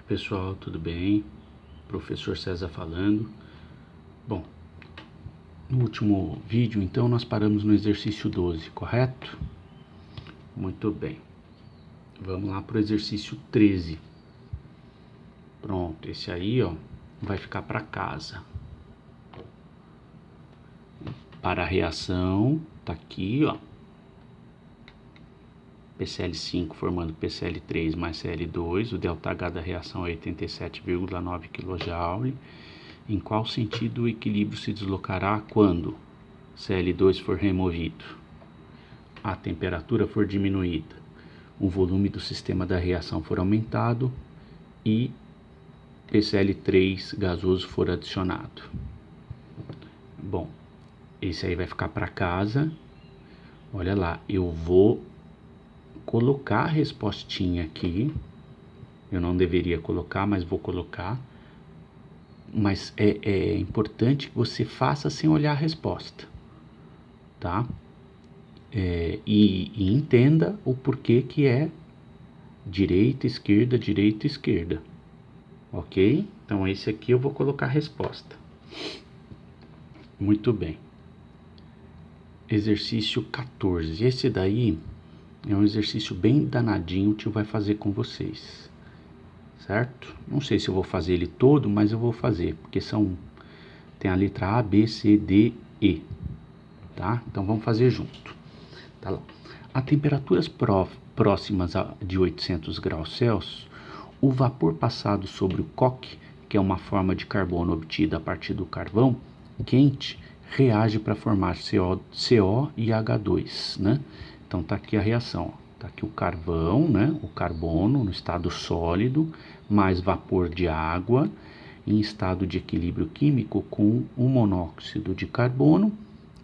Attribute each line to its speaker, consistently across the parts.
Speaker 1: Pessoal, tudo bem? Professor César falando. Bom, no último vídeo, então, nós paramos no exercício 12, correto? Muito bem. Vamos lá para o exercício 13. Pronto, esse aí, ó, vai ficar para casa. Para a reação, tá aqui, ó. PCl5 formando PCl3 mais Cl2, o ΔH da reação é 87,9 kJ. Em qual sentido o equilíbrio se deslocará quando Cl2 for removido, a temperatura for diminuída, o volume do sistema da reação for aumentado e PCl3 gasoso for adicionado? Bom, esse aí vai ficar para casa. Olha lá, eu vou colocar a respostinha aqui. Eu não deveria colocar, mas vou colocar. Mas é importante que você faça sem olhar a resposta, tá? E entenda o porquê que é direita, esquerda, ok? Então esse aqui eu vou colocar a resposta. Muito bem. Exercício 14. Esse daí é um exercício bem danadinho que o tio vai fazer com vocês, certo? Não sei se eu vou fazer ele todo, mas eu vou fazer, porque tem a letra A, B, C, D, E, tá? Então vamos fazer junto. Tá lá. A temperaturas próximas de 800 graus Celsius, o vapor passado sobre o coque, que é uma forma de carbono obtida a partir do carvão quente, reage para formar CO e H2, né? Então tá aqui a reação, ó. Tá aqui o carvão, né? O carbono no estado sólido, mais vapor de água em estado de equilíbrio químico com o monóxido de carbono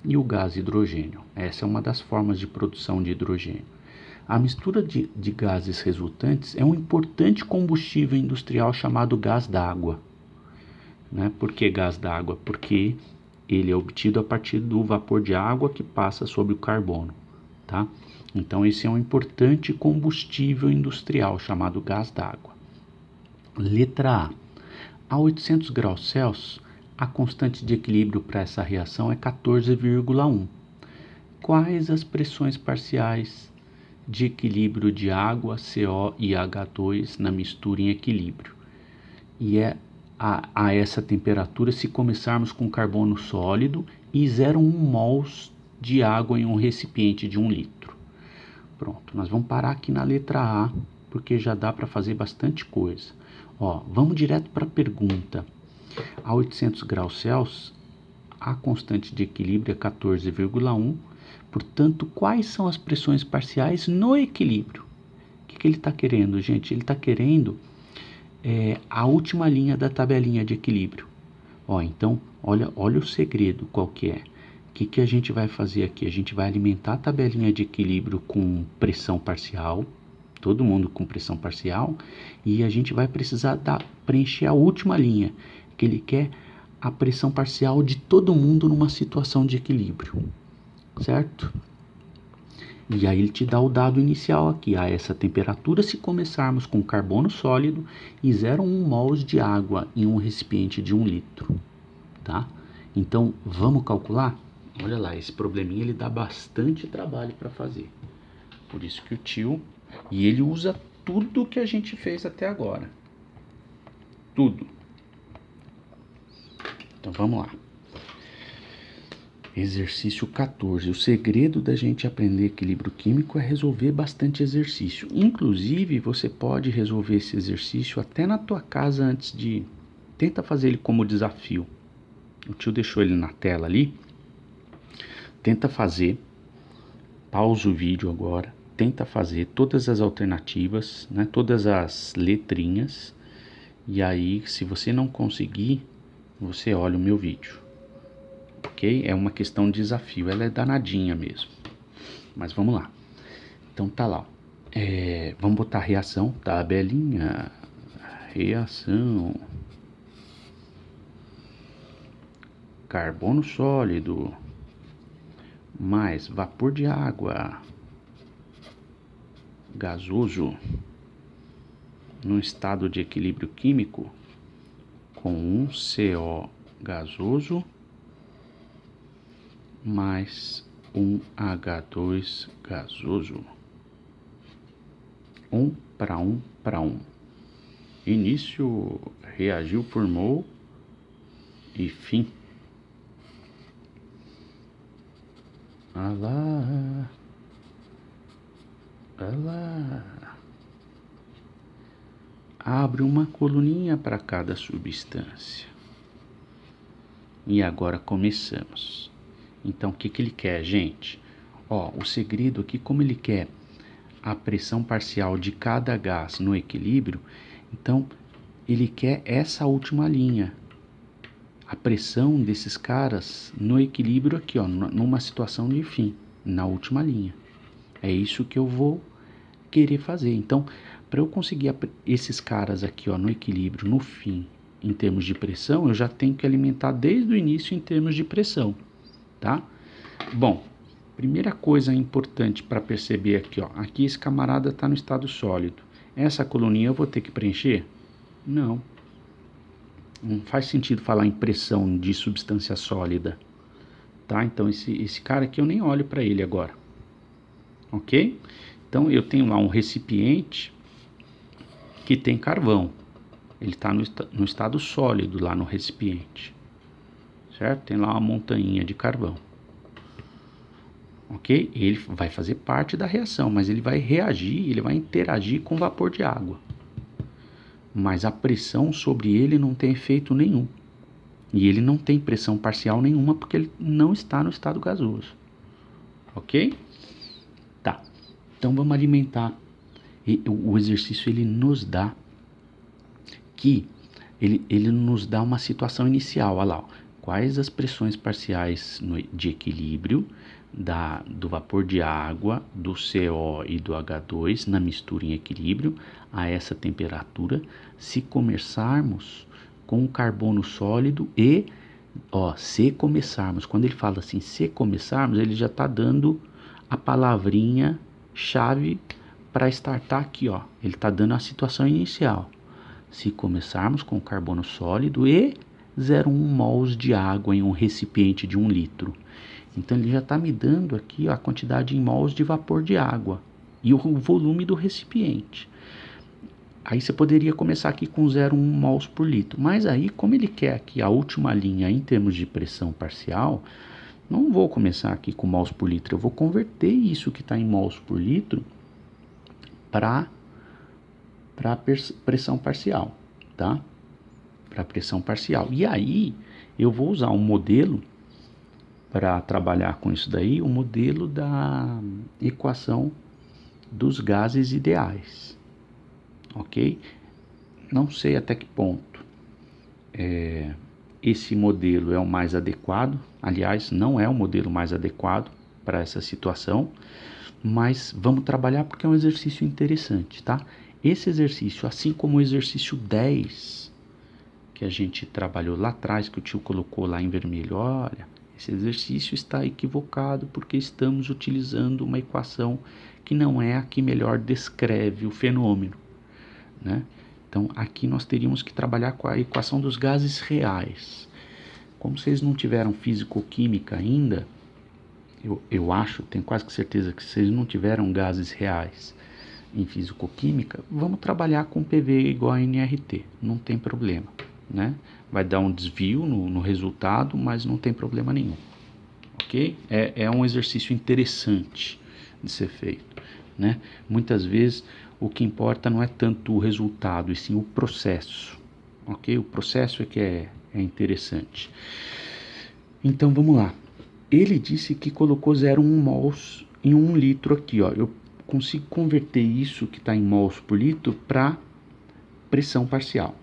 Speaker 1: e o gás hidrogênio. Essa é uma das formas de produção de hidrogênio. A mistura de gases resultantes é um importante combustível industrial chamado gás d'água. Né? Por que gás d'água? Porque ele é obtido a partir do vapor de água que passa sobre o carbono. Tá? Então esse é um importante combustível industrial chamado gás d'água. Letra A. A 800 graus Celsius, a constante de equilíbrio para essa reação é 14,1. Quais as pressões parciais de equilíbrio de água, CO e H2 na mistura em equilíbrio? E é a essa temperatura se começarmos com carbono sólido e 0,1 mols de água em um recipiente de 1 litro. Pronto, nós vamos parar aqui na letra A, porque já dá para fazer bastante coisa. Ó, vamos direto para a pergunta. A 800 graus Celsius, a constante de equilíbrio é 14,1. Portanto, quais são as pressões parciais no equilíbrio? O que ele está querendo, gente? Ele está querendo a última linha da tabelinha de equilíbrio. Ó, então, olha o segredo, qual que é? O que a gente vai fazer aqui? A gente vai alimentar a tabelinha de equilíbrio com pressão parcial, todo mundo com pressão parcial, e a gente vai precisar preencher a última linha, que ele quer a pressão parcial de todo mundo numa situação de equilíbrio, certo? E aí ele te dá o dado inicial aqui, a essa temperatura se começarmos com carbono sólido e 0,1 mols de água em um recipiente de 1 litro, tá? Então, vamos calcular? Olha lá, esse probleminha ele dá bastante trabalho para fazer. Por isso que o tio... E ele usa tudo que a gente fez até agora. Tudo. Então, vamos lá. Exercício 14. O segredo da gente aprender equilíbrio químico é resolver bastante exercício. Inclusive, você pode resolver esse exercício até na tua casa antes de... Tenta fazer ele como desafio. O tio deixou ele na tela ali. Tenta fazer. Pausa o vídeo agora. Tenta fazer todas as alternativas, né? Todas as letrinhas. E aí, se você não conseguir, você olha o meu vídeo. Ok? É uma questão de desafio, ela é danadinha mesmo. Mas vamos lá. Então tá lá. Vamos botar a reação, tabelinha. Reação. Carbono sólido. Mais vapor de água. Gasoso. num estado de equilíbrio químico com um CO gasoso mais um H2 gasoso. 1 para 1 para 1. Início, reagiu por mol e fim. Alá, alá. Abre uma coluninha para cada substância. E agora começamos. Então, o que ele quer, gente? Ó, o segredo aqui, como ele quer a pressão parcial de cada gás no equilíbrio, então ele quer essa última linha. A pressão desses caras no equilíbrio aqui, ó, numa situação de fim, na última linha. É isso que eu vou querer fazer. Então, para eu conseguir esses caras aqui, ó, no equilíbrio, no fim, em termos de pressão, eu já tenho que alimentar desde o início em termos de pressão, tá? Bom, primeira coisa importante para perceber aqui, ó, aqui esse camarada está no estado sólido. Essa coluninha eu vou ter que preencher? Não. Não faz sentido falar em pressão de substância sólida, tá? Então esse cara aqui eu nem olho para ele agora, ok? Então eu tenho lá um recipiente que tem carvão, ele está no estado sólido lá no recipiente, certo? Tem lá uma montanha de carvão, ok? Ele vai fazer parte da reação, mas ele vai reagir, ele vai interagir com vapor de água, mas a pressão sobre ele não tem efeito nenhum. E ele não tem pressão parcial nenhuma porque ele não está no estado gasoso. Ok? Tá. Então vamos alimentar. E o exercício ele nos dá ele nos dá uma situação inicial. Olha lá. Ó. Quais as pressões parciais de equilíbrio do vapor de água, do CO e do H2 na mistura em equilíbrio a essa temperatura se começarmos com o carbono sólido e, ó, se começarmos, quando ele fala assim, se começarmos, ele já está dando a palavrinha chave para startar aqui, ó, ele está dando a situação inicial. Se começarmos com carbono sólido e 0,1 mols de água em um recipiente de 1 litro. Então ele já está me dando aqui, ó, a quantidade em mols de vapor de água e o volume do recipiente. Aí você poderia começar aqui com 0,1 mols por litro. Mas aí, como ele quer aqui a última linha em termos de pressão parcial, não vou começar aqui com mols por litro. Eu vou converter isso que está em mols por litro para pressão parcial, tá? Para pressão parcial. E aí, eu vou usar um modelo para trabalhar com isso daí, o modelo da equação dos gases ideais. Ok? Não sei até que ponto esse modelo é o mais adequado. Aliás, não é o modelo mais adequado para essa situação, mas vamos trabalhar porque é um exercício interessante, tá? Esse exercício, assim como o exercício 10, que a gente trabalhou lá atrás, que o tio colocou lá em vermelho, olha, esse exercício está equivocado porque estamos utilizando uma equação que não é a que melhor descreve o fenômeno, né? Então aqui nós teríamos que trabalhar com a equação dos gases reais. Como vocês não tiveram físico-química ainda, eu acho, tenho quase certeza que vocês não tiveram gases reais em físico-química, vamos trabalhar com PV igual a nRT, não tem problema, né? Vai dar um desvio no resultado, mas não tem problema nenhum, ok? É um exercício interessante de ser feito, né? Muitas vezes o que importa não é tanto o resultado, e sim o processo, ok? O processo é que é interessante. Então vamos lá. Ele disse que colocou 0,1 mols em 1 litro aqui, ó. Eu consigo converter isso que está em mols por litro para pressão parcial.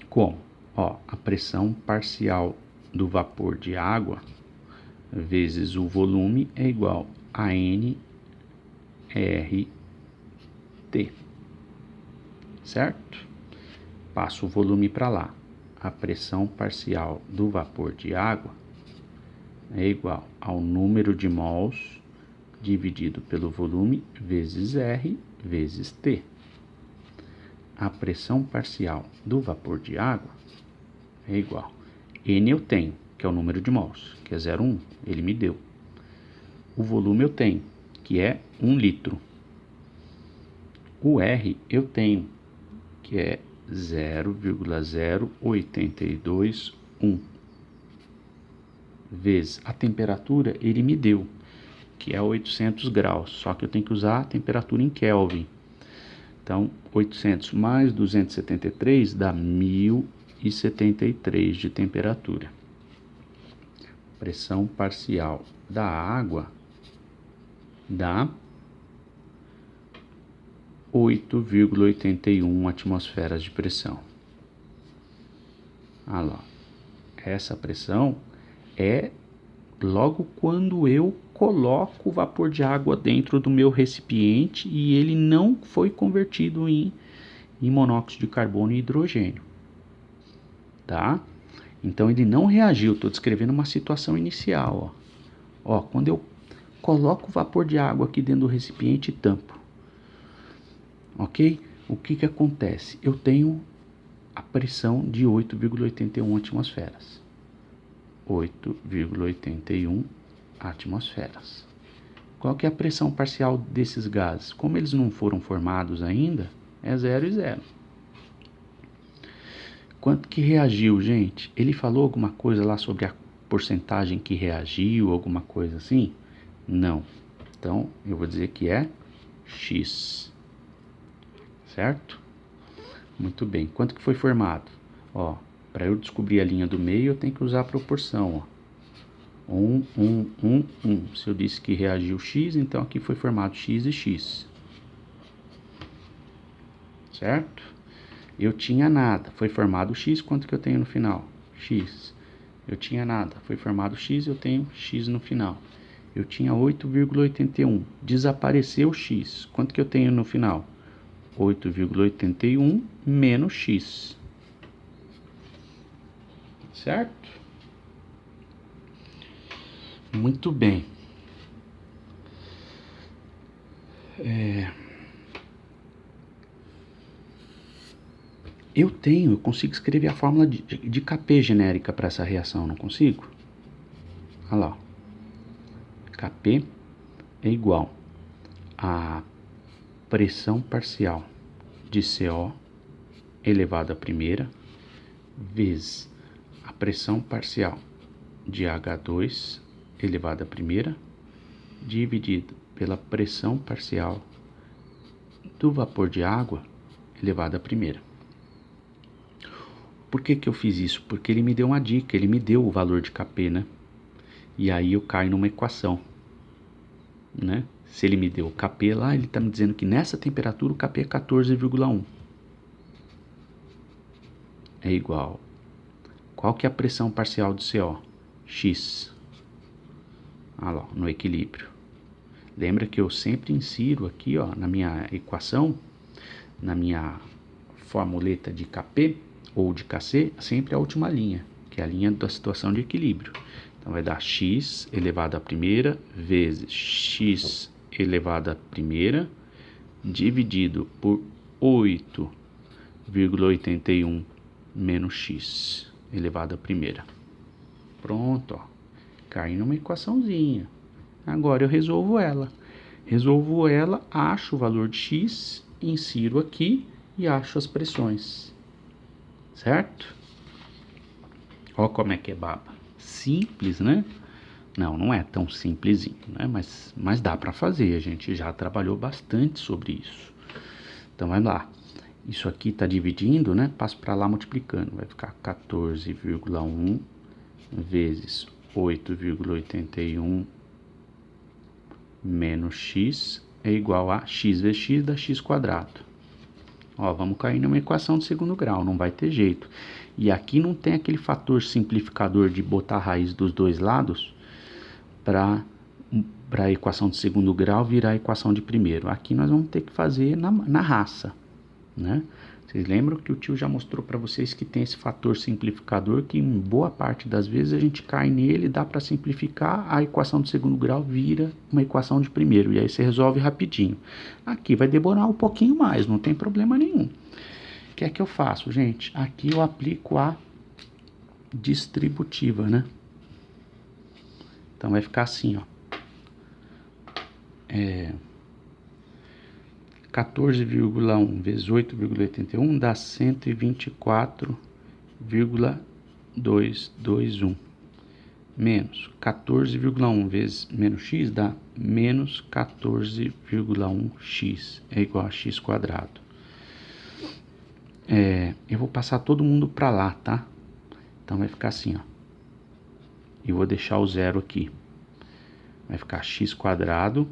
Speaker 1: Como? Ó, a pressão parcial do vapor de água vezes o volume é igual a nRT, certo? Passo o volume para lá. A pressão parcial do vapor de água é igual ao número de mols dividido pelo volume vezes R vezes T. a pressão parcial do vapor de água é igual. N eu tenho, que é o número de mols, que é 0,1, ele me deu. O volume eu tenho, que é 1 litro. O R eu tenho, que é 0,0821 vezes a temperatura, ele me deu, que é 800 graus, só que eu tenho que usar a temperatura em Kelvin. Então, 800 mais 273 dá 1073 de temperatura. Pressão parcial da água dá 8,81 atmosferas de pressão. Ah lá, essa pressão é logo quando eu coloco o vapor de água dentro do meu recipiente e ele não foi convertido em monóxido de carbono e hidrogênio, tá? Então ele não reagiu, estou descrevendo uma situação inicial, ó. Ó, quando eu coloco o vapor de água aqui dentro do recipiente e tampo, ok? O que que acontece? Eu tenho a pressão de 8,81 atmosferas. 8,81 atmosferas. Qual que é a pressão parcial desses gases? Como eles não foram formados ainda, é 0 e 0. Quanto que reagiu, gente? Ele falou alguma coisa lá sobre a porcentagem que reagiu, alguma coisa assim? Não. Então, eu vou dizer que é X. Certo? Muito bem. Quanto que foi formado? Ó, para eu descobrir a linha do meio, eu tenho que usar a proporção, ó. 1, 1, 1, 1. Se eu disse que reagiu X, então aqui foi formado X e X. Certo? Eu tinha nada, foi formado X, quanto que eu tenho no final? X. Eu tinha nada, foi formado X, eu tenho X no final. Eu tinha 8,81, desapareceu X, quanto que eu tenho no final? 8,81 menos X. Certo? Muito bem. Eu consigo escrever a fórmula de Kp genérica para essa reação, não consigo? Olha lá. Kp é igual a pressão parcial de CO elevado à primeira vezes a pressão parcial de H2 elevado à primeira dividido pela pressão parcial do vapor de água elevado à primeira. Por que que eu fiz isso? Porque ele me deu uma dica, ele me deu o valor de Kp, né? E aí eu caio numa equação, né? Se ele me deu o Kp lá, ele está me dizendo que nessa temperatura o Kp é 14,1. É igual. Qual que é a pressão parcial do CO? X. Ah lá, no equilíbrio. Lembra que eu sempre insiro aqui, ó, na minha equação, na minha formuleta de Kp ou de Kc, sempre a última linha, que é a linha da situação de equilíbrio. Então vai dar x elevado à primeira vezes x elevado à primeira dividido por 8,81 menos x elevado à primeira. Pronto, ó. Cai numa equaçãozinha. Agora eu resolvo ela. Resolvo ela, acho o valor de x, insiro aqui e acho as pressões. Certo? Ó como é que é baba. Simples, né? Não, não é tão simplesinho, né? Mas dá para fazer, a gente já trabalhou bastante sobre isso. Então, vai lá. Isso aqui tá dividindo, né? Passo para lá multiplicando. Vai ficar 14,1 vezes 8,81 menos x é igual a x vezes x dá x quadrado. Ó, vamos cair numa equação de segundo grau, não vai ter jeito. E aqui não tem aquele fator simplificador de botar a raiz dos dois lados para a equação de segundo grau virar a equação de primeiro. Aqui nós vamos ter que fazer na raça, né? Vocês lembram que o tio já mostrou para vocês que tem esse fator simplificador que em boa parte das vezes a gente cai nele, dá para simplificar, a equação de segundo grau vira uma equação de primeiro, e aí você resolve rapidinho. Aqui vai demorar um pouquinho mais, não tem problema nenhum. que é que eu faço, gente? Aqui eu aplico a distributiva, né? Então vai ficar assim, ó. 14,1 vezes 8,81 dá 124,221. Menos 14,1 vezes menos x dá menos 14,1x. É igual a x quadrado. Eu vou passar todo mundo para lá, tá? Então vai ficar assim, ó. E vou deixar o zero aqui. Vai ficar x quadrado.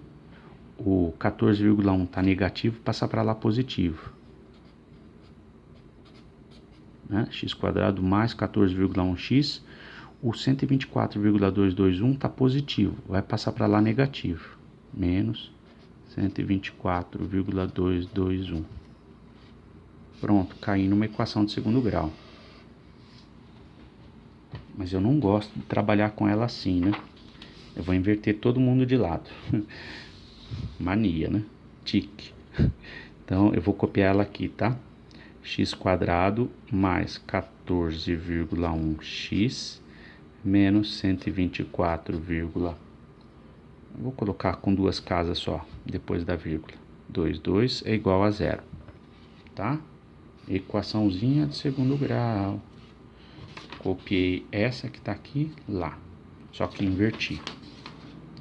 Speaker 1: O 14,1 tá negativo, passar para lá positivo. Né? X quadrado mais 14,1x. O 124,221 tá positivo, vai passar para lá negativo. Menos 124,221. Pronto, caí numa equação de segundo grau. Mas eu não gosto de trabalhar com ela assim, né? Eu vou inverter todo mundo de lado. Mania, né? Tique. Então, eu vou copiar ela aqui, tá? X quadrado mais 14,1x menos 124, vou colocar com duas casas só, depois da vírgula. 22 é igual a zero, tá? Equaçãozinha de segundo grau. Copiei essa que tá aqui lá, só que inverti.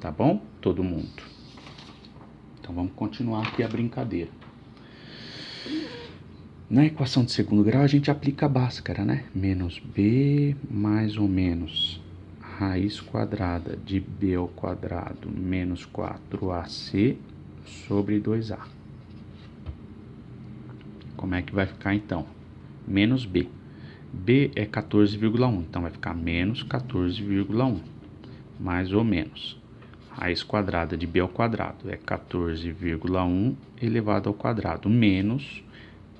Speaker 1: Tá bom? Todo mundo. Então vamos continuar aqui a brincadeira. Na equação de segundo grau a gente aplica a Bhaskara, né? Menos b mais ou menos raiz quadrada de b ao quadrado menos 4ac sobre 2a. Como é que vai ficar então? Menos b. b é 14,1, então vai ficar menos 14,1. Mais ou menos. Raiz quadrada de b ao quadrado é 14,1 elevado ao quadrado menos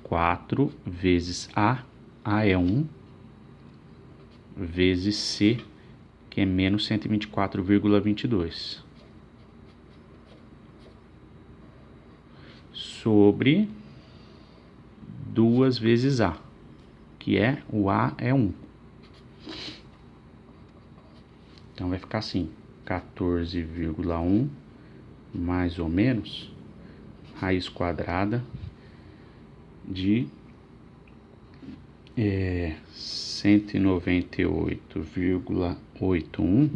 Speaker 1: 4 vezes a é 1, vezes c, que é menos 124,22. Sobre 2 vezes a, que é, o a é 1. Então vai ficar assim, 14,1 mais ou menos, raiz quadrada de 198,81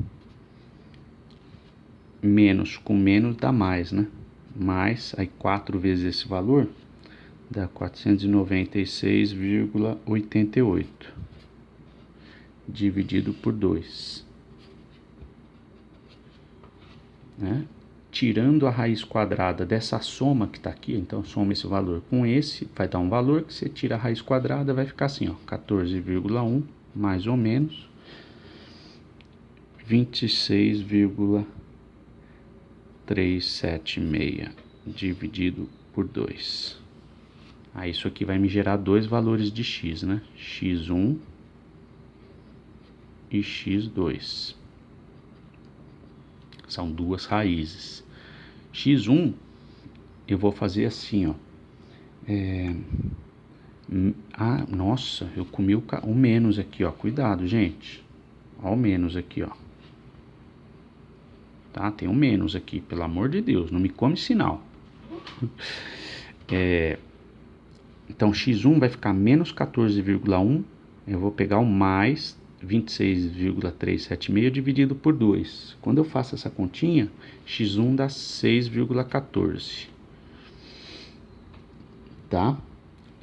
Speaker 1: menos com menos dá mais, né? Mais, aí 4 vezes esse valor dá 496,88 dividido por 2, né? Tirando a raiz quadrada dessa soma que está aqui, então soma esse valor com esse, vai dar um valor que você tira a raiz quadrada, vai ficar assim, ó, 14,1 mais ou menos 26,376 dividido por 2. Aí isso aqui vai me gerar dois valores de x, né? x1 e x2. São duas raízes. x1 eu vou fazer assim, ó. Nossa, eu comi o menos aqui, ó. Cuidado, gente. Ó o menos aqui, ó. Tá? Tem um menos aqui, pelo amor de Deus. Não me come sinal. Então, x1 vai ficar menos 14,1. Eu vou pegar o mais 26,376 dividido por 2. Quando eu faço essa continha, x1 dá 6,14. Tá?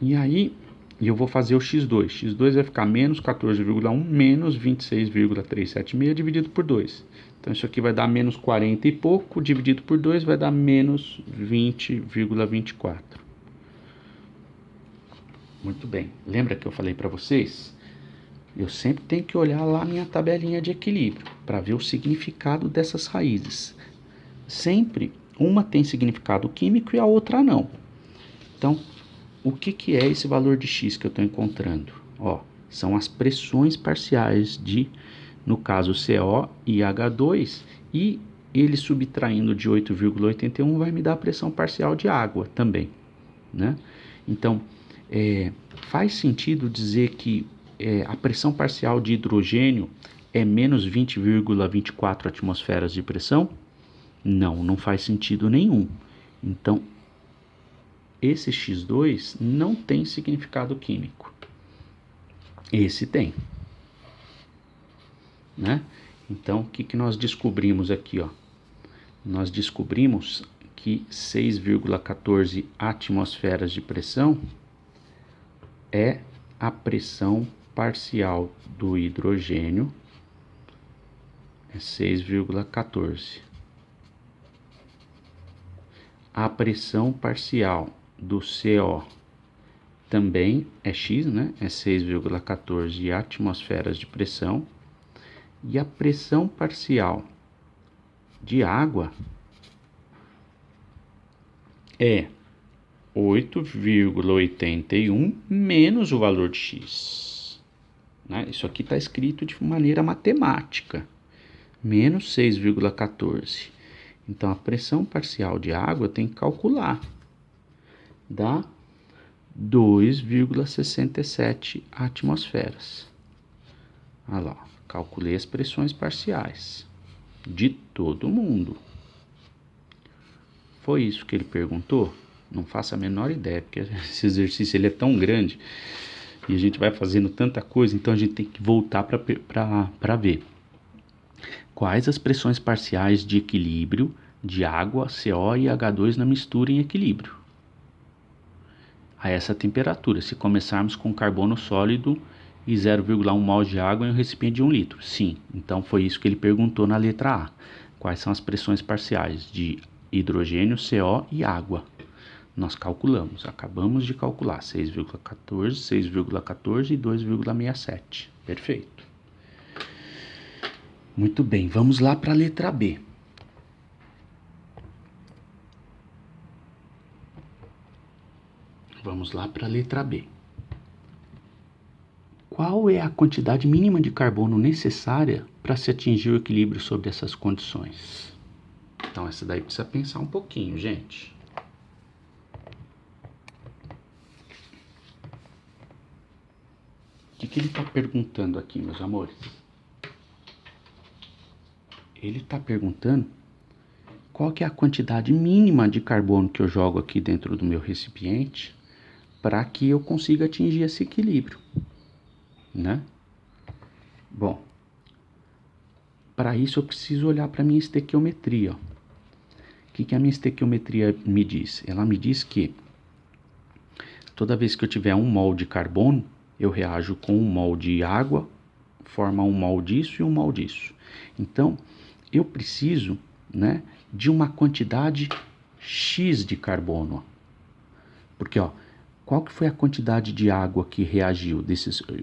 Speaker 1: E aí, eu vou fazer o x2. x2 vai ficar menos 14,1 menos 26,376 dividido por 2. Então, isso aqui vai dar menos 40 e pouco, dividido por 2 vai dar menos 20,24. Muito bem. Lembra que eu falei para vocês? Eu sempre tenho que olhar lá a minha tabelinha de equilíbrio para ver o significado dessas raízes. Sempre uma tem significado químico e a outra não. Então, o que é esse valor de x que eu estou encontrando? Ó, são as pressões parciais de, no caso, CO e H2, e ele subtraindo de 8,81 vai me dar a pressão parcial de água também, né? Então, Faz sentido dizer que a pressão parcial de hidrogênio é menos 20,24 atmosferas de pressão? Não, não faz sentido nenhum. Então, esse X2 não tem significado químico. Esse tem. Né? Então, o que nós descobrimos aqui? Ó? Nós descobrimos que 6,14 atmosferas de pressão é a pressão parcial do hidrogênio, é 6,14. A pressão parcial do CO também é X, né? É 6,14 atmosferas de pressão. E a pressão parcial de água é 8,81 menos o valor de X. Né? Isso aqui está escrito de maneira matemática. Menos 6,14. Então, a pressão parcial de água tem que calcular. Dá 2,67 atmosferas. Olha lá, calculei as pressões parciais de todo mundo. Foi isso que ele perguntou? Não faço a menor ideia, porque esse exercício ele é tão grande e a gente vai fazendo tanta coisa, então a gente tem que voltar para ver. Quais as pressões parciais de equilíbrio de água, CO e H2 na mistura em equilíbrio? A essa temperatura, se começarmos com carbono sólido e 0,1 mol de água em um recipiente de 1 litro. Sim, então foi isso que ele perguntou na letra A. Quais são as pressões parciais de hidrogênio, CO e água? Nós calculamos, acabamos de calcular 6,14, 6,14 e 2,67. Perfeito. Muito bem, vamos lá para a letra B. Vamos lá para a letra B. Qual é a quantidade mínima de carbono necessária para se atingir o equilíbrio sob essas condições? Então, essa daí precisa pensar um pouquinho, gente. O que ele está perguntando aqui, meus amores? Ele está perguntando qual que é a quantidade mínima de carbono que eu jogo aqui dentro do meu recipiente para que eu consiga atingir esse equilíbrio, né? Bom, para isso eu preciso olhar para a minha estequiometria. O que a minha estequiometria me diz? Ela me diz que toda vez que eu tiver 1 mol de carbono, eu reajo com 1 mol de água, forma 1 mol disso e 1 mol disso. Então, eu preciso, né, de uma quantidade X de carbono. Porque, qual que foi a quantidade de água que reagiu?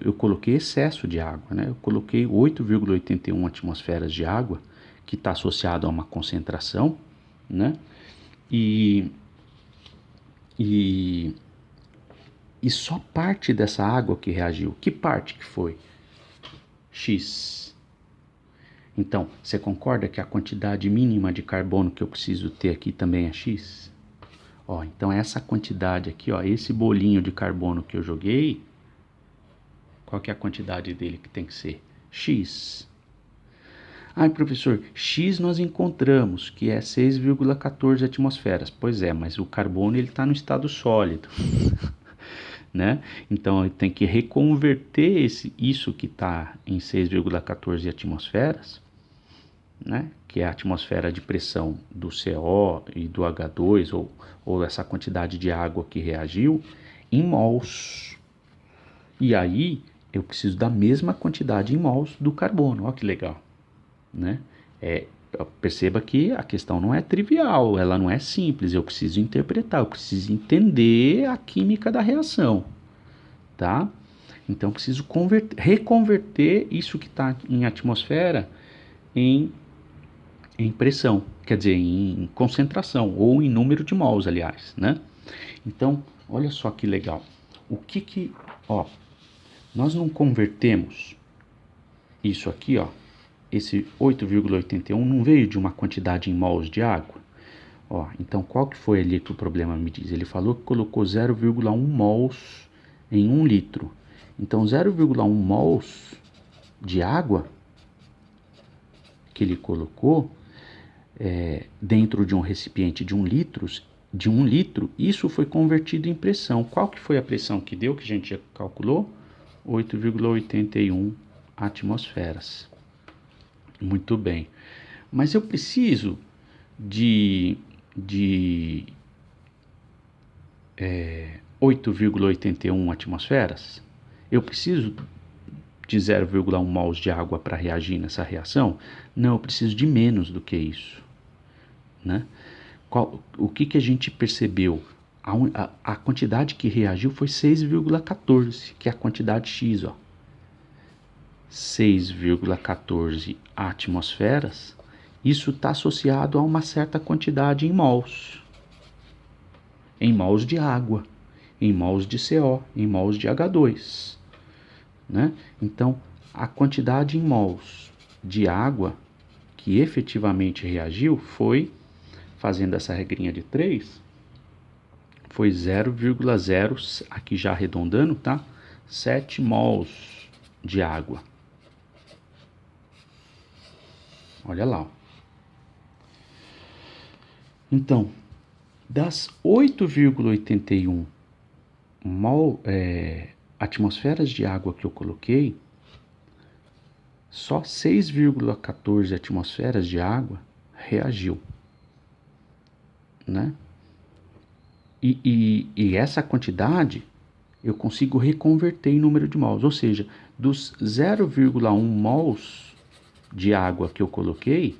Speaker 1: Eu coloquei excesso de água, né? Eu coloquei 8,81 atmosferas de água, que está associado a uma concentração, né? E só parte dessa água que reagiu. Que parte que foi? X. Então, você concorda que a quantidade mínima de carbono que eu preciso ter aqui também é X? Então essa quantidade aqui, esse bolinho de carbono que eu joguei, qual que é a quantidade dele que tem que ser? X. Professor, X nós encontramos que é 6,14 atmosferas. Pois é, mas o carbono ele está no estado sólido. Né? Então tem que reconverter isso que está em 6,14 atmosferas, né? Que é a atmosfera de pressão do CO e do H2, ou essa quantidade de água que reagiu, em mols. E aí eu preciso da mesma quantidade em mols do carbono. Olha que legal, né? Perceba que a questão não é trivial, ela não é simples, eu preciso interpretar, eu preciso entender a química da reação, tá? Então eu preciso reconverter isso que está em atmosfera em pressão, quer dizer, em concentração, ou em número de mols, aliás, né? Então, olha só que legal, nós não convertemos isso aqui, esse 8,81 não veio de uma quantidade em mols de água. Então qual que foi ali que o problema me diz? Ele falou que colocou 0,1 mols em 1 litro. Então 0,1 mols de água que ele colocou dentro de um recipiente de 1 litro, isso foi convertido em pressão. Qual que foi a pressão que deu, que a gente já calculou? 8,81 atmosferas. Muito bem. Mas eu preciso de 8,81 atmosferas? Eu preciso de 0,1 mols de água para reagir nessa reação? Não, eu preciso de menos do que isso, né? O que a gente percebeu? A quantidade que reagiu foi 6,14, que é a quantidade X, ó. 6,14 atmosferas, isso está associado a uma certa quantidade em mols de água, em mols de CO, em mols de H2, né? Então, a quantidade em mols de água que efetivamente reagiu foi, fazendo essa regrinha de 3, foi 0,0, aqui já arredondando, tá? 7 mols de água. Olha lá. Então, das 8,81 atmosferas de água que eu coloquei, só 6,14 atmosferas de água reagiu, né? E essa quantidade eu consigo reconverter em número de mols, ou seja, dos 0,1 mols de água que eu coloquei,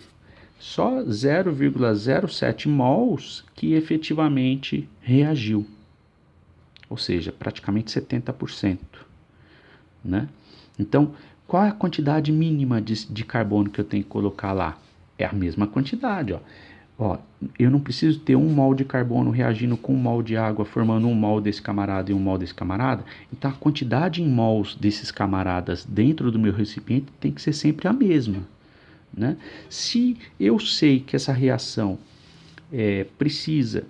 Speaker 1: só 0,07 mols que efetivamente reagiu, ou seja, praticamente 70%, né? Então, qual é a quantidade mínima de carbono que eu tenho que colocar lá? É a mesma quantidade, ó. Eu não preciso ter 1 mol de carbono reagindo com 1 mol de água, formando 1 mol desse camarada e 1 mol desse camarada. Então, a quantidade em mols desses camaradas dentro do meu recipiente tem que ser sempre a mesma, né? Se eu sei que essa reação precisa,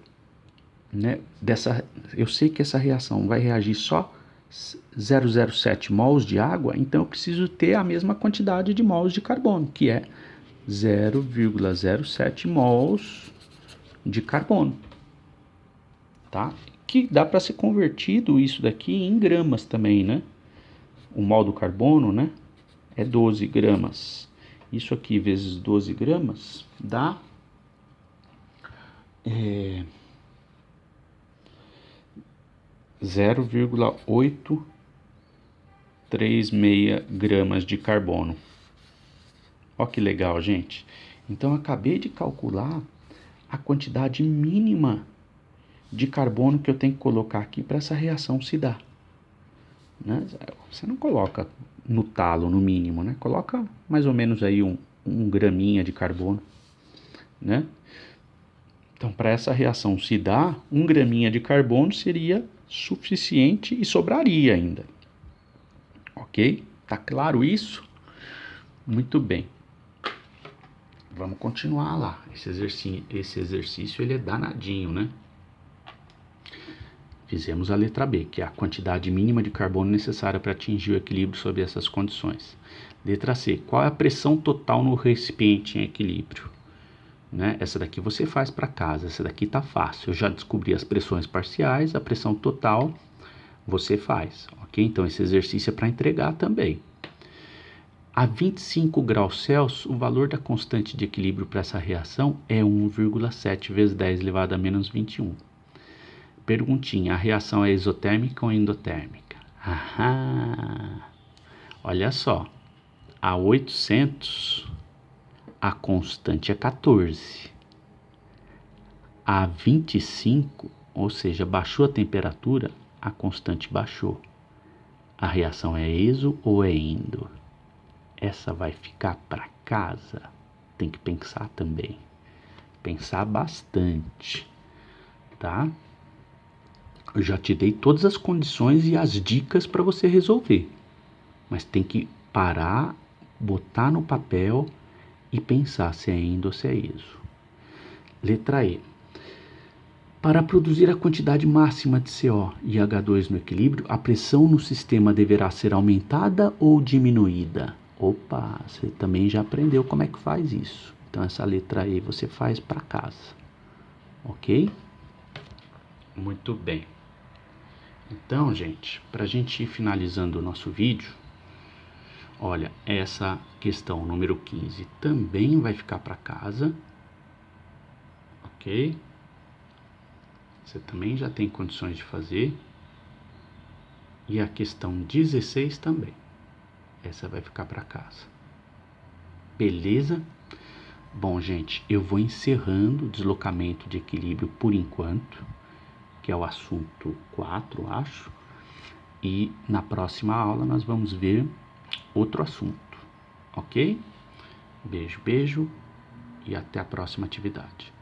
Speaker 1: né, eu sei que essa reação vai reagir só 0,07 mols de água, então eu preciso ter a mesma quantidade de mols de carbono, que é 0,07 mols de carbono, tá? Que dá para ser convertido isso daqui em gramas também, né? O mol do carbono, né, é 12 gramas. Isso aqui vezes 12 gramas dá 0,836 gramas de carbono. Ó que legal, gente. Então, eu acabei de calcular a quantidade mínima de carbono que eu tenho que colocar aqui para essa reação se dar, né? Você não coloca no talo, no mínimo, né? Coloca mais ou menos aí um graminha de carbono, né? Então, para essa reação se dar, 1 graminha de carbono seria suficiente e sobraria ainda. Ok? Tá claro isso? Muito bem. Vamos continuar lá. Esse exercício ele é danadinho, né? Fizemos a letra B, que é a quantidade mínima de carbono necessária para atingir o equilíbrio sob essas condições. Letra C, qual é a pressão total no recipiente em equilíbrio? Né? Essa daqui você faz para casa, essa daqui tá fácil. Eu já descobri as pressões parciais, a pressão total você faz, ok? Então esse exercício é para entregar também. A 25 graus Celsius, o valor da constante de equilíbrio para essa reação é 1,7 vezes 10 elevado a menos 21. Perguntinha, a reação é exotérmica ou endotérmica? Olha só, a 800, a constante é 14. A 25, ou seja, baixou a temperatura, a constante baixou. A reação é exo ou é endo? Essa vai ficar para casa. Tem que pensar também. Pensar bastante, tá? Eu já te dei todas as condições e as dicas para você resolver. Mas tem que parar, botar no papel e pensar se é endo ou se é exo. Letra E. Para produzir a quantidade máxima de CO e H2 no equilíbrio, a pressão no sistema deverá ser aumentada ou diminuída? Opa, você também já aprendeu como é que faz isso. Então essa letra E você faz para casa, ok? Muito bem. Então, gente, para a gente ir finalizando o nosso vídeo, olha, essa questão número 15 também vai ficar para casa, ok? Você também já tem condições de fazer. E a questão 16 também. Essa vai ficar para casa. Beleza? Bom, gente, eu vou encerrando o deslocamento de equilíbrio por enquanto, que é o assunto 4, acho. E na próxima aula nós vamos ver outro assunto, ok? Beijo, beijo e até a próxima atividade.